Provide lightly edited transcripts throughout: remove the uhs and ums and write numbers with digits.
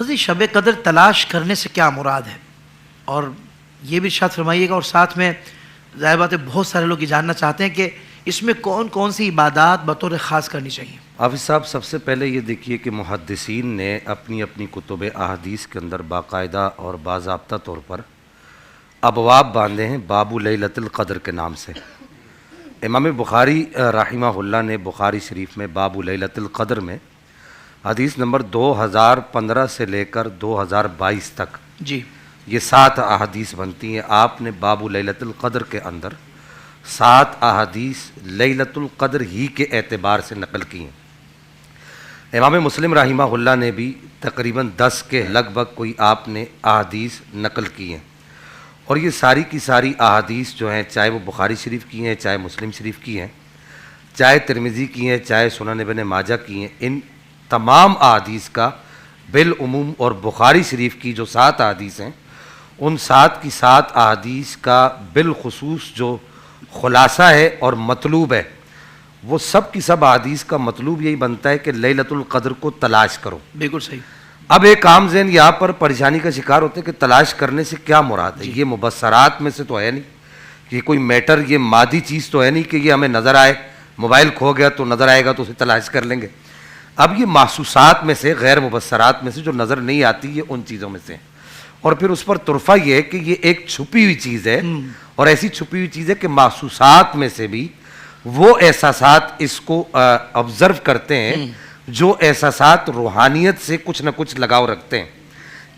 قضی شب قدر تلاش کرنے سے کیا مراد ہے، اور یہ بھی ارشاد فرمائیے گا، اور ساتھ میں ظاہر بات ہے بہت سارے لوگ یہ جاننا چاہتے ہیں کہ اس میں کون کون سی عبادات بطور خاص کرنی چاہیے۔ حافظ صاحب، سب سے پہلے یہ دیکھیے کہ محدثین نے اپنی اپنی کتب احادیث کے اندر باقاعدہ اور باضابطہ طور پر ابواب باندھے ہیں باب لیلۃ القدر کے نام سے۔ امام بخاری رحمہ اللہ نے بخاری شریف میں باب لیلۃ القدر میں حدیث نمبر 2015 سے لے کر 2022 تک جی یہ 7 احادیث بنتی ہیں۔ آپ نے باب لیلۃ القدر کے اندر 7 احادیث لیلۃ القدر ہی کے اعتبار سے نقل کی ہیں۔ امام مسلم رحمہ اللہ نے بھی تقریباً 10 کے لگ بھگ کوئی آپ نے احادیث نقل کی ہیں، اور یہ ساری کی ساری احادیث جو ہیں، چاہے وہ بخاری شریف کی ہیں، چاہے مسلم شریف کی ہیں، چاہے ترمذی کی ہیں، چاہے سنن ابن ماجہ کی ہیں، ان تمام احادیث کا بالعموم، اور بخاری شریف کی جو 7 احادیث ہیں ان 7 کی 7 احادیث کا بالخصوص جو خلاصہ ہے اور مطلوب ہے، وہ سب کی سب احادیث کا مطلوب یہی بنتا ہے کہ لیلۃ القدر کو تلاش کرو۔ بالکل صحیح۔ اب ایک عام ذہن یہاں پر پریشانی کا شکار ہوتے ہیں کہ تلاش کرنے سے کیا مراد ہے؟ یہ مبصرات میں سے تو ہے نہیں، یہ کوئی میٹر، یہ مادی چیز تو ہے نہیں کہ یہ ہمیں نظر آئے، موبائل کھو گیا تو نظر آئے گا تو اسے تلاش کر لیں گے۔ اب یہ محسوسات میں سے، غیر مبصرات میں سے جو نظر نہیں آتی، یہ ان چیزوں میں سے، اور پھر اس پر طرفہ یہ ہے کہ یہ ایک چھپی ہوئی چیز ہے، اور ایسی چھپی ہوئی چیز ہے کہ محسوسات میں سے بھی وہ احساسات اس کو آبزرو کرتے ہیں جو احساسات روحانیت سے کچھ نہ کچھ لگاؤ رکھتے ہیں،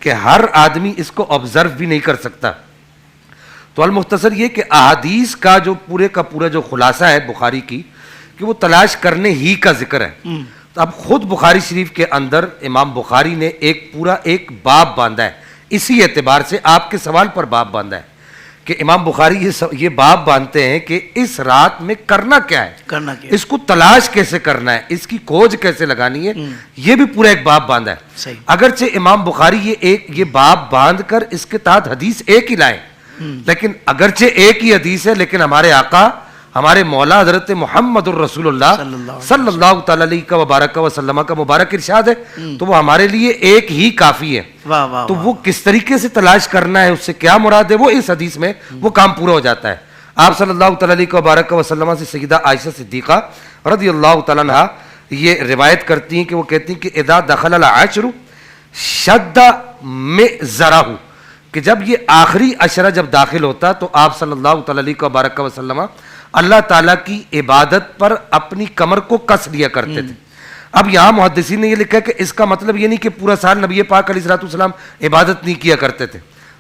کہ ہر آدمی اس کو آبزرو بھی نہیں کر سکتا۔ تو المختصر یہ کہ احادیث کا جو پورے کا پورا جو خلاصہ ہے بخاری کی، کہ وہ تلاش کرنے ہی کا ذکر ہے۔ تو اب خود بخاری شریف کے اندر امام بخاری نے ایک باب باندھا ہے، اسی اعتبار سے آپ کے سوال پر باب باندھا ہے کہ امام بخاری یہ باب باندھتے ہیں کہ اس رات میں کرنا کیا ہے، اس کو تلاش کیسے کرنا ہے، اس کی کھوج کیسے لگانی ہے، یہ بھی پورا ایک باب باندھا ہے۔ اگرچہ امام بخاری یہ باب باندھ کر اس کے تحت حدیث ایک ہی لائے، لیکن اگرچہ ایک ہی حدیث ہے، لیکن ہمارے آقا، ہمارے مولا حضرت محمد الرسول اللہ صلی اللہ تعالی علیہ وبارک وسلم کا مبارک ارشاد ہے، تو وہ ہمارے لیے ایک ہی کافی ہے۔ تو وہ کس طریقے سے تلاش کرنا ہے، اس سے کیا مراد ہے، وہ اس حدیث میں وہ کام پورا ہو جاتا ہے۔ آپ صلی اللہ تعالی علیہ وبارک وسلم سے سیدہ عائشہ صدیقہ رضی اللہ تعالیٰ عنہا یہ روایت کرتی ہیں کہ وہ کہتی ہیں کہ اذا دخل العشر شد مئزرہ، کہ جب یہ آخری عشرہ جب داخل ہوتا تو آپ صلی اللہ تعالی علیہ وبارک وسلم اللہ تعالیٰ کی عبادت پر اپنی کمر کو کس لیا کرتے تھے۔ اب یہاں محدثین نے یہ لکھا کہ اس کا مطلب یہ نہیں کہ پورا سال نبی پاک علیہ الصلوۃ والسلام عبادت نہیں کیا کرتے تھے۔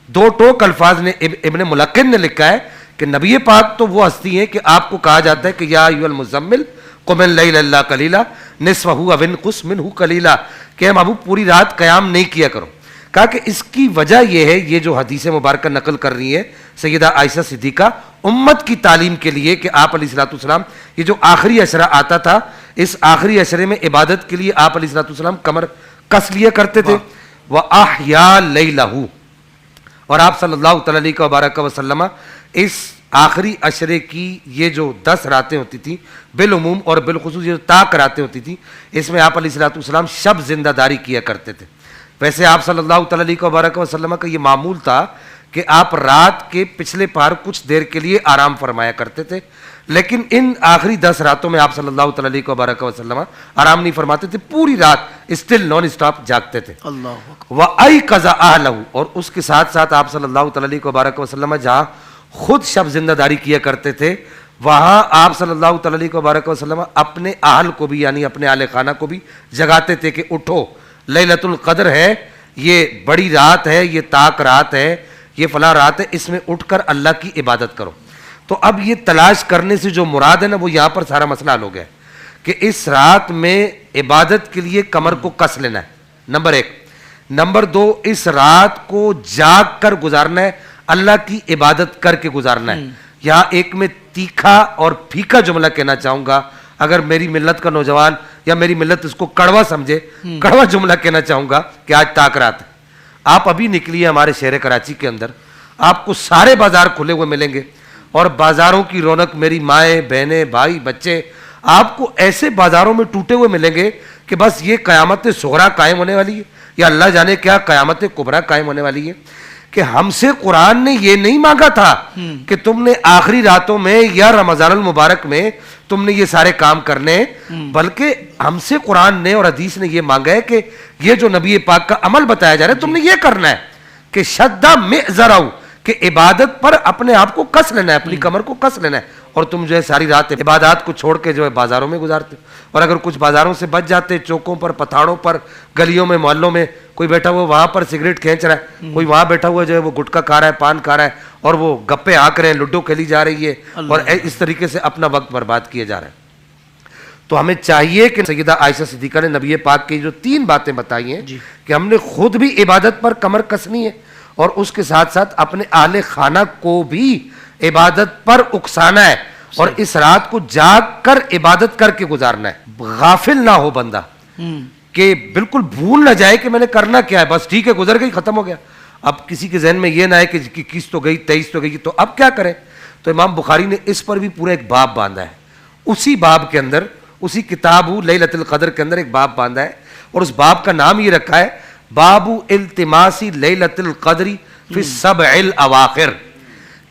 2 ٹوک الفاظ نے ابن ملقن نے لکھا ہے کہ نبی پاک تو وہ ہستی ہیں کہ آپ کو کہا جاتا ہے کہ یا ایھا المزمل قم اللیل الا قلیلا نصفہ او انقص منہ قلیلا، کہ ہم ابو پوری رات قیام نہیں کیا کرو۔ کہا کہ اس کی وجہ یہ ہے، یہ جو حدیث مبارکہ نقل کر رہی ہے سیدہ عائشہ صدیقہ، امت کی تعلیم کے لیے کہ آپ علیہ الصلوۃ والسلام یہ جو آخری عشرہ آتا تھا، اس آخری عشرے میں عبادت کے لیے آپ علیہ الصلوۃ والسلام کمر کس لیا کرتے تھے۔ وَأَحْيَا لَيْلَهُ، اور آپ صلی اللہ تعالی علیہ وبارک وسلم اس آخری عشرے کی یہ جو 10 راتیں ہوتی تھیں بالعموم، اور بالخصوص یہ جو طاق راتیں ہوتی تھیں، اس میں آپ علیہ الصلوۃ والسلام شب زندہ داری کیا کرتے تھے۔ ویسے آپ صلی اللہ تعالی علیہ وبارک وسلم کا یہ معمول تھا کہ آپ رات کے پچھلے پہر کچھ دیر کے لیے آرام فرمایا کرتے تھے، لیکن ان آخری 10 راتوں میں آپ صلی اللہ تعالی علیہ وبارک وسلم آرام نہیں فرماتے تھے، پوری رات اسٹل نان اسٹاپ جاگتے تھے۔ وَأَيْقَظَ أَهْلَهُ، اور اس کے ساتھ ساتھ آپ صلی اللہ تعالی علیہ وبارک وسلم جہاں خود شب زندہ داری کیا کرتے تھے، وہاں آپ صلی اللہ تعالی علیہ وبارک وسلم اپنے اہل کو بھی، یعنی اپنے اہل خانہ کو بھی جگاتے تھے کہ اٹھو، لیلۃ القدر ہے، یہ بڑی رات ہے، یہ طاق رات ہے، یہ فلاں رات ہے، اس میں اٹھ کر اللہ کی عبادت کرو۔ تو اب یہ تلاش کرنے سے جو مراد ہے نا، وہ یہاں پر سارا مسئلہ حل ہو گیا ہے کہ اس رات میں عبادت کے لیے کمر کو کس لینا ہے، نمبر 1۔ نمبر 2، اس رات کو جاگ کر گزارنا ہے، اللہ کی عبادت کر کے گزارنا ہے۔ یہاں ایک میں تیکھا اور پھیکا جملہ کہنا چاہوں گا، اگر میری ملت کا نوجوان یا میری ملت اس کو کڑوا سمجھے، کڑوا جملہ کہنا چاہوں گا کہ آج طاق رات ہے۔ آپ ابھی نکلیے ہمارے شہر کراچی کے اندر، آپ کو سارے بازار کھلے ہوئے ملیں گے، اور بازاروں کی رونق، میری مائیں بہنیں بھائی بچے، آپ کو ایسے بازاروں میں ٹوٹے ہوئے ملیں گے کہ بس یہ قیامت صغریٰ قائم ہونے والی ہے۔ یا اللہ جانے کیا قیامت کبریٰ قائم ہونے والی ہے کہ ہم سے قرآن نے یہ نہیں مانگا تھا کہ تم نے آخری راتوں میں یا رمضان المبارک میں تم نے یہ سارے کام کرنے، بلکہ ہم سے قرآن نے اور حدیث نے یہ مانگا ہے کہ یہ جو نبی پاک کا عمل بتایا جا رہا ہے تم نے یہ کرنا ہے کہ شدہ مئزرہ، کہ عبادت پر اپنے آپ کو کس لینا ہے، اپنی کمر کو کس لینا ہے، اور تم جو ہے ساری رات عبادات کو چھوڑ کے جو ہے بازاروں میں گزارتے، اور اگر کچھ بازاروں سے بچ جاتے، چوکوں پر، پتھاڑوں پر، گلیوں میں، محلوں میں، کوئی بیٹھا ہوا وہاں پر سگریٹ کھینچ رہا ہے، کوئی وہاں بیٹھا ہوا جو ہے وہ گٹکا کھا رہا ہے، پان کھا رہا ہے، اور وہ گپے ہانک رہے ہیں، لڈو کھیلی جا رہی ہے، اور اس طریقے سے اپنا وقت برباد کیا جا رہا ہے. تو ہمیں چاہیے کہ سیدہ عائشہ صدیقہ نے نبی پاک کی جو 3 باتیں بتائی ہیں کہ ہم نے خود بھی عبادت پر کمر کسنی ہے اور اس کے ساتھ ساتھ اپنے اہل خانہ کو بھی عبادت پر اکسانا ہے، اور اس رات کو جاگ کر عبادت کر کے گزارنا ہے. غافل نہ ہو بندہ کہ بالکل بھول نہ جائے کہ میں نے کرنا کیا ہے، بس ٹھیک ہے گزر گئی ختم ہو گیا. اب کسی کے ذہن میں یہ نہ ہے کہ 21 تو گئی 23 تو گئی تو اب کیا کریں. تو امام بخاری نے اس پر بھی پورا ایک باب باندھا ہے. اسی باب کے اندر، اسی کتاب لیلۃ القدر کے اندر ایک باب باندھا ہے، اور اس باب کا نام یہ رکھا ہے باب التماس لیلۃ القدر فی السبع الاواخر،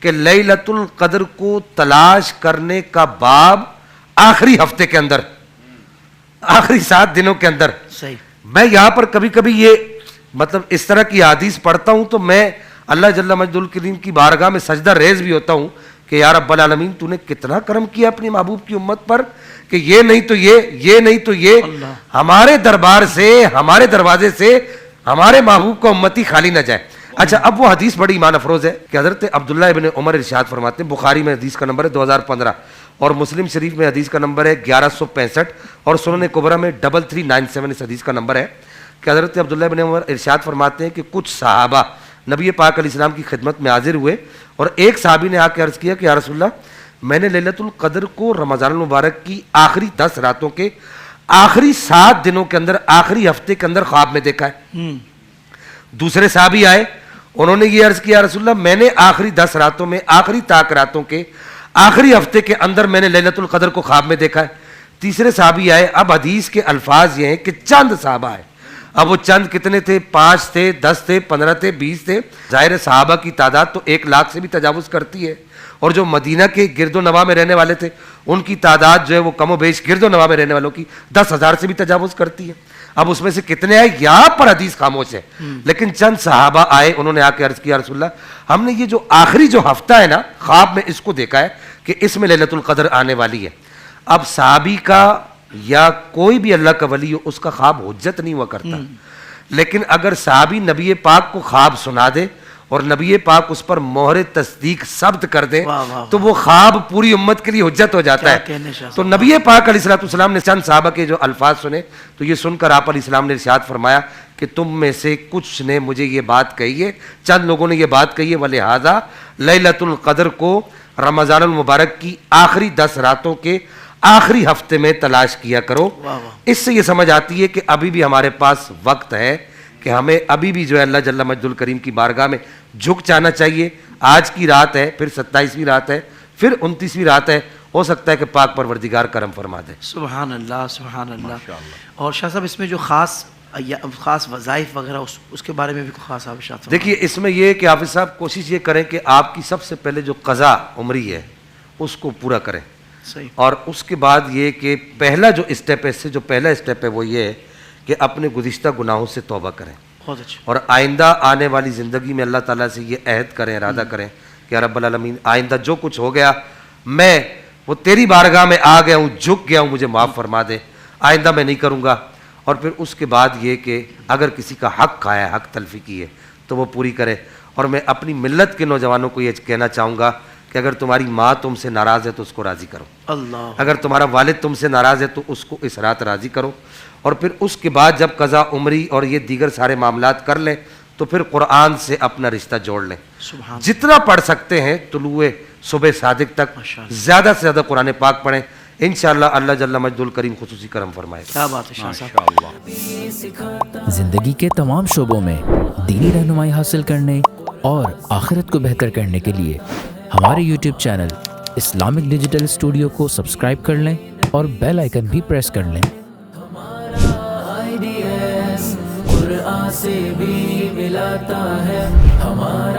کہ لیلۃ القدر کو تلاش کرنے کا باب آخری ہفتے کے اندر، آخری 7 دنوں کے اندر. صحیح. میں یہاں پر کبھی کبھی یہ مطلب اس طرح کی حدیث پڑھتا ہوں تو میں اللہ جل مجد الکریم کی بارگاہ میں سجدہ ریز بھی ہوتا ہوں کہ یا رب العالمین تو نے کتنا کرم کیا اپنی محبوب کی امت پر کہ یہ نہیں تو یہ نہیں تو یہ، ہمارے دربار سے، ہمارے دروازے سے ہمارے محبوب کا امتی خالی نہ جائے. اچھا، اب وہ حدیث بڑی ایمان افروز ہے کہ حضرت عبداللہ ابن عمر ارشاد فرماتے ہیں، بخاری میں حدیث کا نمبر ہے 2015 اور مسلم شریف میں حدیث کا نمبر ہے 1165 اور سنن کبریٰ میں 3397 اس حدیث کا نمبر ہے کہ حضرت عبداللہ ابن عمر ارشاد فرماتے ہیں کہ کچھ صحابہ نبی پاک علیہ السلام کی خدمت میں حاضر ہوئے اور ایک صحابی نے آ کے عرض کیا کہ یا رسول اللہ، میں نے لیلۃ القدر کو رمضان المبارک کی آخری 10 راتوں کے آخری 7 دنوں کے اندر، آخری ہفتے کے اندر خواب میں دیکھا ہے. دوسرے صحابی آئے، انہوں نے یہ عرض کیا یا رسول اللہ، میں نے آخری 10 راتوں میں، آخری طاق راتوں کے آخری ہفتے کے اندر میں نے لیلۃ القدر کو خواب میں دیکھا ہے. تیسرے صحابی آئے. اب حدیث کے الفاظ یہ ہیں کہ چند صحابہ آئے. اب وہ چند کتنے تھے؟ 5 تھے، 10 تھے، 15 تھے، 20 تھے. ظاہر صحابہ کی تعداد تو 1 لاکھ سے بھی تجاوز کرتی ہے، اور جو مدینہ کے گرد و نواح میں رہنے والے تھے ان کی تعداد جو ہے وہ کم و بیش گرد و نواح میں رہنے والوں کی 10,000 سے بھی تجاوز کرتی ہے. اب اس میں سے کتنے آئے یہاں پر حدیث خاموش ہے، لیکن چند صحابہ آئے، انہوں نے آ کے عرض کیا رسول اللہ، ہم نے یہ جو آخری جو ہفتہ ہے نا خواب میں اس کو دیکھا ہے کہ اس میں لیلۃ القدر آنے والی ہے. اب صحابی کا یا کوئی بھی اللہ کا ولی ہو اس کا خواب حجت نہیں ہوا کرتا، لیکن اگر صحابی نبی پاک کو خواب سنا دے اور نبی پاک اس پر مہر تصدیق ثبت کر دے تو وہ خواب پوری امت کے لیے حجت ہو جاتا ہے. تو نبی پاک علیہ السلام نے چند صحابہ کے جو الفاظ سنے تو یہ سن کر آپ علیہ السلام نے ارشاد فرمایا کہ تم میں سے کچھ نے مجھے یہ بات کہی ہے، چند لوگوں نے یہ بات کہی ہے، وَلِہَٰذَا لیلۃ القدر کو رمضان المبارک کی آخری 10 راتوں کے آخری ہفتے میں تلاش کیا کرو. اس سے یہ سمجھ آتی ہے کہ ابھی بھی ہمارے پاس وقت ہے کہ ہمیں ابھی بھی جو ہے اللہ جل مجد الکریم کی بارگاہ میں جھک جانا چاہیے. آج کی رات ہے، پھر 27ویں رات ہے، پھر 29ویں رات ہے، ہو سکتا ہے کہ پاک پروردگار کرم فرما دے. سبحان اللہ، سبحان اللہ. اور شاہ صاحب اس میں جو خاص وظائف وغیرہ اس کے بارے میں بھی خاص آپ ارشاد فرمائیں. دیکھیے اس میں یہ کہ حافظ صاحب کوشش یہ کریں کہ آپ کی سب سے پہلے جو قضا عمری ہے اس کو پورا کریں. صحیح. اور اس کے بعد یہ کہ پہلا جو اسٹیپ ہے، اس سے جو پہلا اسٹیپ ہے وہ یہ ہے کہ اپنے گزشتہ گناہوں سے توبہ کریں. بہت اچھا. اور آئندہ آنے والی زندگی میں اللہ تعالیٰ سے یہ عہد کریں، ارادہ کریں کہ یا رب العالمین آئندہ جو کچھ ہو گیا میں وہ تیری بارگاہ میں آ گیا ہوں، جھک گیا ہوں، مجھے معاف فرما دے، آئندہ میں نہیں کروں گا. اور پھر اس کے بعد یہ کہ اگر کسی کا حق کھایا ہے، حق تلفی کی ہے تو وہ پوری کرے. اور میں اپنی ملت کے نوجوانوں کو یہ کہنا چاہوں گا کہ اگر تمہاری ماں تم سے ناراض ہے تو اس کو راضی کرو. اللہ. اگر تمہارا والد تم سے ناراض ہے تو اس کو اس رات راضی کرو. اور پھر اس کے بعد جب قضا عمری اور یہ دیگر سارے معاملات کر لیں تو پھر قرآن سے اپنا رشتہ جوڑ لیں. جتنا پڑھ سکتے ہیں طلوع صبح صادق تک زیادہ سے زیادہ قرآن پاک پڑھیں. انشاءاللہ اللہ جل مجد الکریم خصوصی کرم فرمائے. کیا بات ہے شاہ صاحب. زندگی کے تمام شعبوں میں دینی رہنمائی حاصل کرنے اور آخرت کو بہتر کرنے کے لیے ہمارے YouTube channel Islamic digital studio کو سبسکرائب کر لیں اور بیل آئیکن بھی پریس کر لیں. سے بھی ملاتا ہے ہمارا